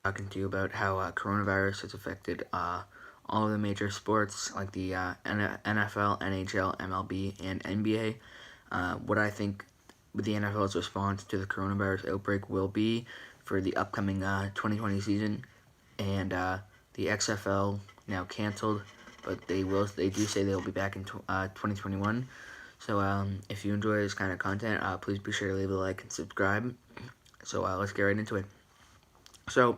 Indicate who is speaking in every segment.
Speaker 1: talking to you about how coronavirus has affected all of the major sports like the NFL, NHL, MLB, and NBA. What I think the NFL's response to the coronavirus outbreak will be for the upcoming 2020 season, and the XFL now canceled, but they do say they will be back in 2021. So if you enjoy this kind of content, please be sure to leave a like and subscribe. So let's get right into it. So,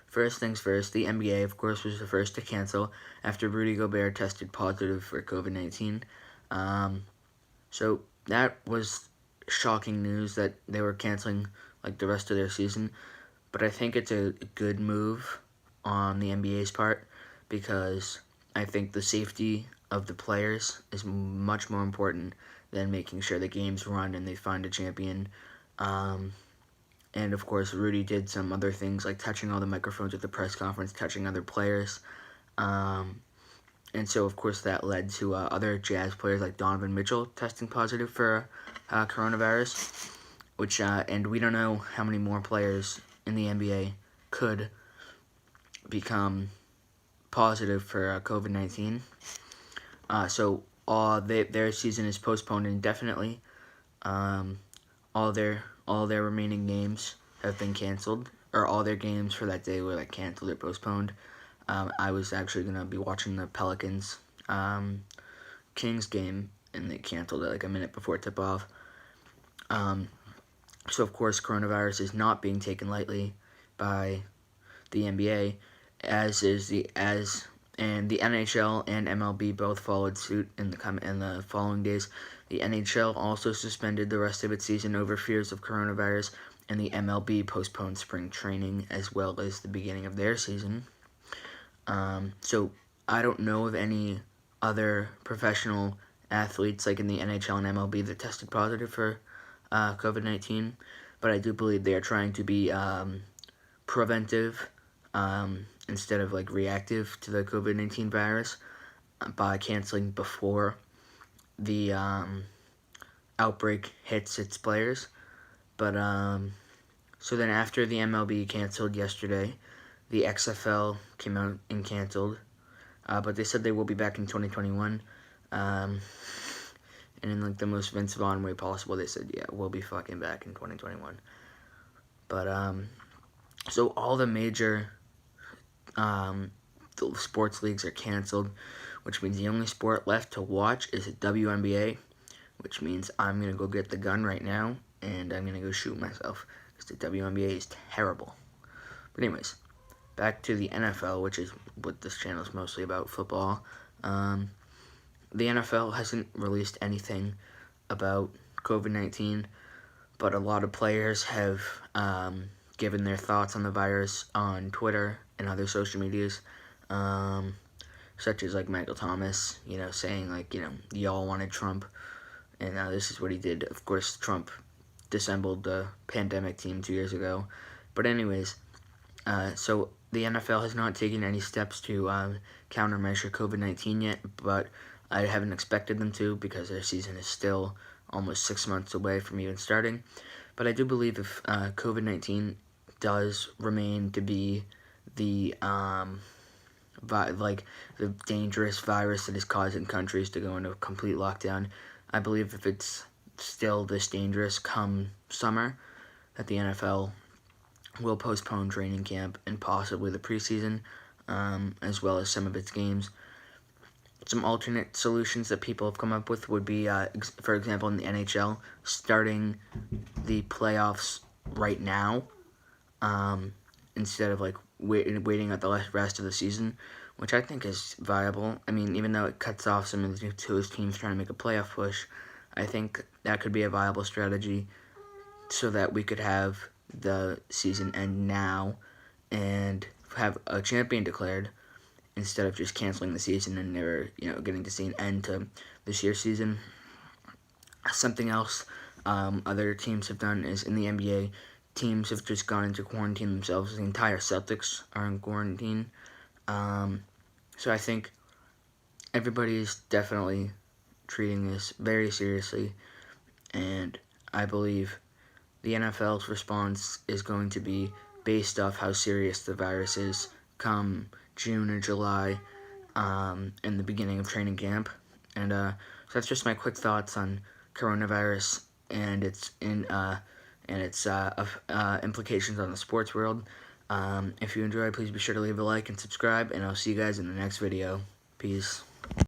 Speaker 1: first things first, the NBA, of course, was the first to cancel after Rudy Gobert tested positive for COVID-19. So, that was shocking news that they were canceling like the rest of their season. But I think it's a good move on the NBA's part because I think the safety of the players is much more important than making sure the games run and they find a champion. And of course, Rudy did some other things like touching all the microphones at the press conference, touching other players. And so, of course, that led to other Jazz players like Donovan Mitchell testing positive for coronavirus. And we don't know how many more players in the NBA could become positive for COVID-19. So their season is postponed indefinitely. All their remaining games have been canceled, or all their games for that day were like canceled or postponed. I was actually gonna be watching the Pelicans Kings game, and they canceled it like a minute before tip off. So of course, coronavirus is not being taken lightly by the NBA, and the NHL and MLB both followed suit in the following days. The NHL also suspended the rest of its season over fears of coronavirus, and the MLB postponed spring training as well as the beginning of their season. So I don't know of any other professional athletes like in the NHL and MLB that tested positive for COVID-19, but I do believe they are trying to be preventive instead of like reactive to the COVID-19 virus by canceling before the outbreak hits its players. But so then after the MLB canceled yesterday, the XFL came out and canceled, but they said they will be back in 2021. And in like the most Vince Vaughn way possible, they said, yeah, we'll be fucking back in 2021. But so all the major the sports leagues are canceled, which means the only sport left to watch is the WNBA, which means I'm going to go get the gun right now, and I'm going to go shoot myself, because the WNBA is terrible. But anyways, back to the NFL, which is what this channel is mostly about, football. The NFL hasn't released anything about COVID-19, but a lot of players have given their thoughts on the virus on Twitter and other social medias, such as like Michael Thomas, saying like, y'all wanted Trump, and this is what he did. Of course, Trump disassembled the pandemic team 2 years ago. But anyways, so the NFL has not taken any steps to countermeasure COVID-19 yet, but I haven't expected them to because their season is still almost 6 months away from even starting. But I do believe if COVID-19 does remain to be the the dangerous virus that is causing countries to go into complete lockdown, I believe if it's still this dangerous come summer, that the NFL will postpone training camp and possibly the preseason, as well as some of its games. Some alternate solutions that people have come up with would be, for example, in the NHL, starting the playoffs right now, instead of like waiting out the rest of the season, which I think is viable. I mean, even though it cuts off some of those teams trying to make a playoff push, I think that could be a viable strategy so that we could have the season end now and have a champion declared instead of just canceling the season and never, getting to see an end to this year's season. Something else other teams have done is in the NBA, teams have just gone into quarantine themselves. The entire Celtics are in quarantine. So I think everybody is definitely treating this very seriously, and I believe the NFL's response is going to be based off how serious the virus is come June or July, in the beginning of training camp. And so that's just my quick thoughts on coronavirus and its implications on the sports world. If you enjoy, please be sure to leave a like and subscribe, and I'll see you guys in the next video. Peace.